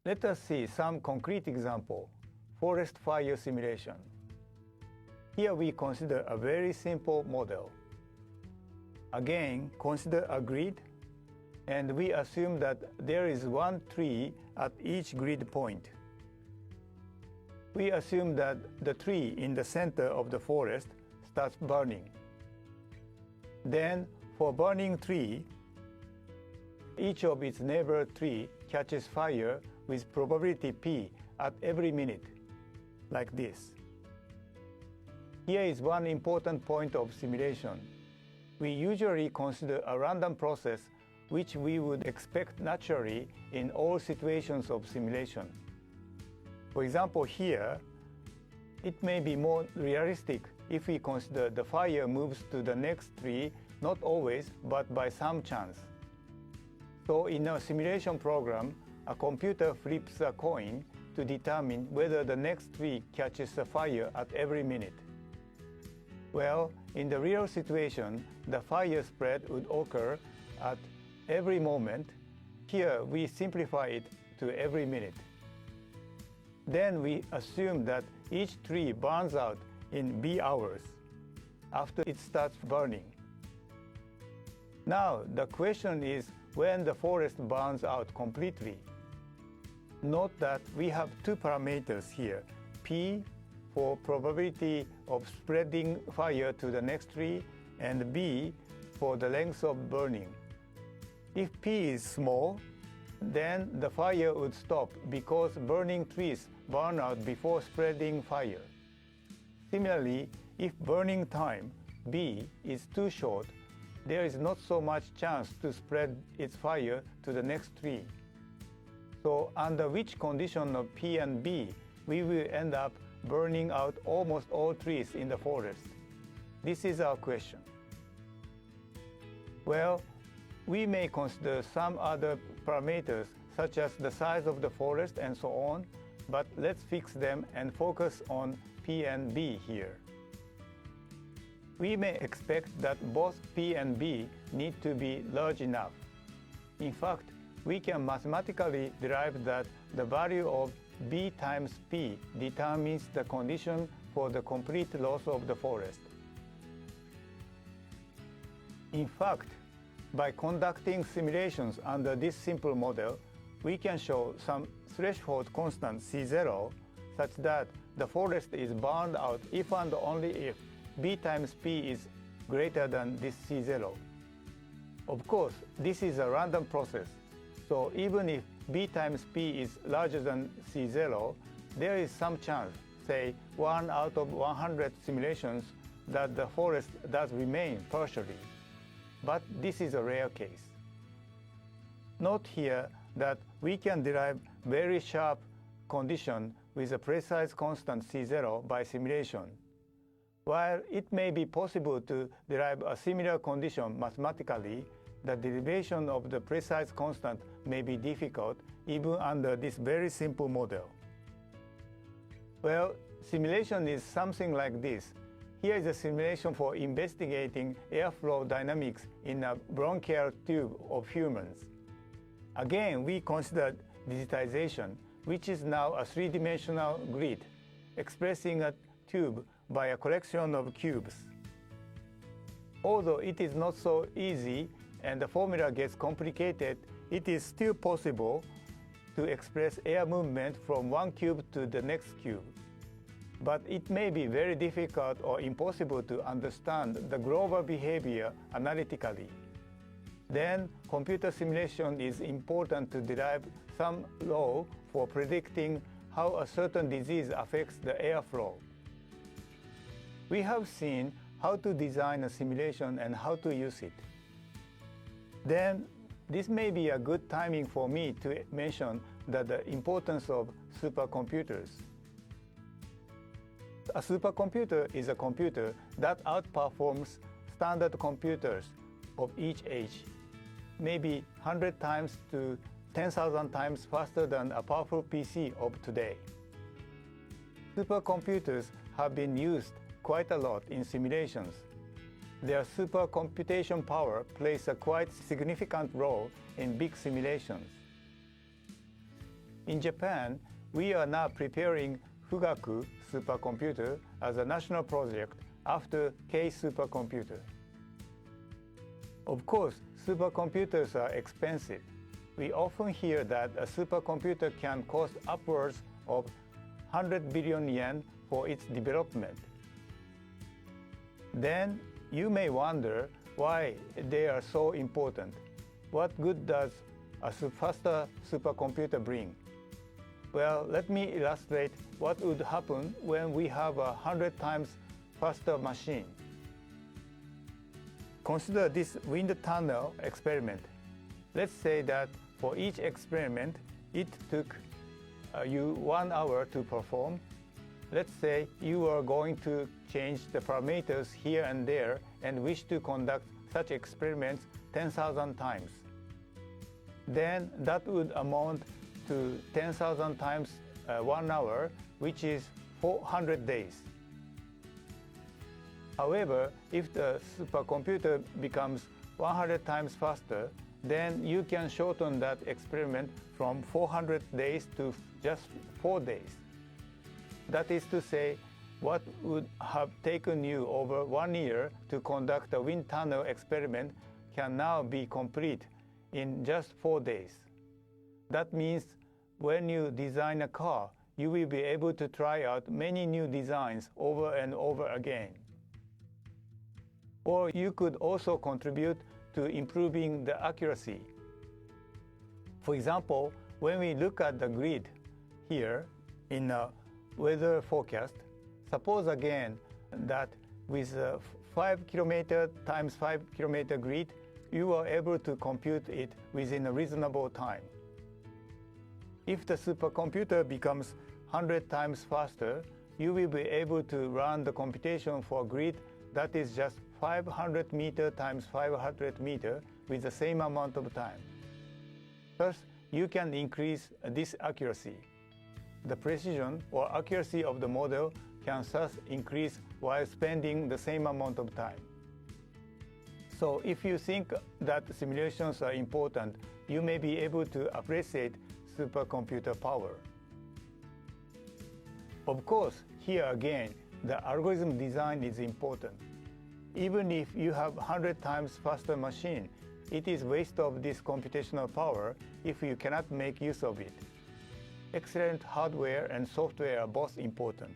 Let us see some concrete example, forest fire simulation. Here we consider a very simple model. Again, consider a grid, and we assume that there is one tree at each grid point. We assume that the tree in the center of the forest starts burning. Then, for burning tree, each of its neighbor tree catches fire with probability p at every minute, like this. Here is one important point of simulation. We usually consider a random process which we would expect naturally in all situations of simulation. For example, here, it may be more realistic if we consider the fire moves to the next tree, not always, but by some chance. So in a simulation program, a computer flips a coin to determine whether the next tree catches a fire at every minute. Well, in the real situation, the fire spread would occur at every moment. Here, we simplify it to every minute. Then we assume that each tree burns out in B hours after it starts burning. Now, the question is when the forest burns out completely. Note that we have two parameters here, P for probability of spreading fire to the next tree, and B for the length of burning. If P is small, then the fire would stop because burning trees burn out before spreading fire. Similarly, if burning time, B, is too short, there is not so much chance to spread its fire to the next tree. So under which condition of P and B, we will end up burning out almost all trees in the forest? This is our question. Well, we may consider some other parameters such as the size of the forest and so on, but let's fix them and focus on P and B here. We may expect that both P and B need to be large enough. In fact, we can mathematically derive that the value of B times P determines the condition for the complete loss of the forest. In fact, by conducting simulations under this simple model, we can show some threshold constant C0 such that the forest is burned out if and only if B times P is greater than this C0. Of course, this is a random process, so even if B times P is larger than C0, there is some chance, say 1 out of 100 simulations, that the forest does remain partially. But this is a rare case. Note here that we can derive very sharp condition with a precise constant C0 by simulation. While it may be possible to derive a similar condition mathematically, the derivation of the precise constant may be difficult even under this very simple model. Well, simulation is something like this. Here is a simulation for investigating airflow dynamics in a bronchial tube of humans. Again, we considered digitization, which is now a three-dimensional grid, expressing a tube by a collection of cubes. Although it is not so easy and the formula gets complicated, it is still possible to express air movement from one cube to the next cube. But it may be very difficult or impossible to understand the global behavior analytically. Then, computer simulation is important to derive some law for predicting how a certain disease affects the airflow. We have seen how to design a simulation and how to use it. Then, this may be a good timing for me to mention the importance of supercomputers. A supercomputer is a computer that outperforms standard computers of each age, maybe 100 times to 10,000 times faster than a powerful PC of today. Supercomputers have been used quite a lot in simulations. Their supercomputation power plays a quite significant role in big simulations. In Japan, we are now preparing Fugaku supercomputer as a national project after K supercomputer. Of course, supercomputers are expensive. We often hear that a supercomputer can cost upwards of 100 billion yen for its development. Then you may wonder why they are so important. What good does a faster supercomputer bring? Well, let me illustrate what would happen when we have a 100 times faster machine. Consider this wind tunnel experiment. Let's say that for each experiment, it took you 1 hour to perform. Let's say you are going to change the parameters here and there and wish to conduct such experiments 10,000 times. Then that would amount to 10,000 times 1 hour, which is 400 days. However, if the supercomputer becomes 100 times faster, then you can shorten that experiment from 400 days to just 4 days. That is to say, what would have taken you over 1 year to conduct a wind tunnel experiment can now be complete in just 4 days. That means when you design a car, you will be able to try out many new designs over and over again. Or you could also contribute to improving the accuracy. For example, when we look at the grid here in a weather forecast, suppose again that with a 5 kilometer times 5 kilometer grid, you are able to compute it within a reasonable time. If the supercomputer becomes 100 times faster, you will be able to run the computation for a grid that is just 500 meter times 500 meter with the same amount of time. Thus, you can increase this accuracy. The precision or accuracy of the model can thus increase while spending the same amount of time. So if you think that simulations are important, you may be able to appreciate supercomputer power. Of course, here again, the algorithm design is important. Even if you have 100 times faster machine, it is waste of this computational power if you cannot make use of it. Excellent hardware and software are both important.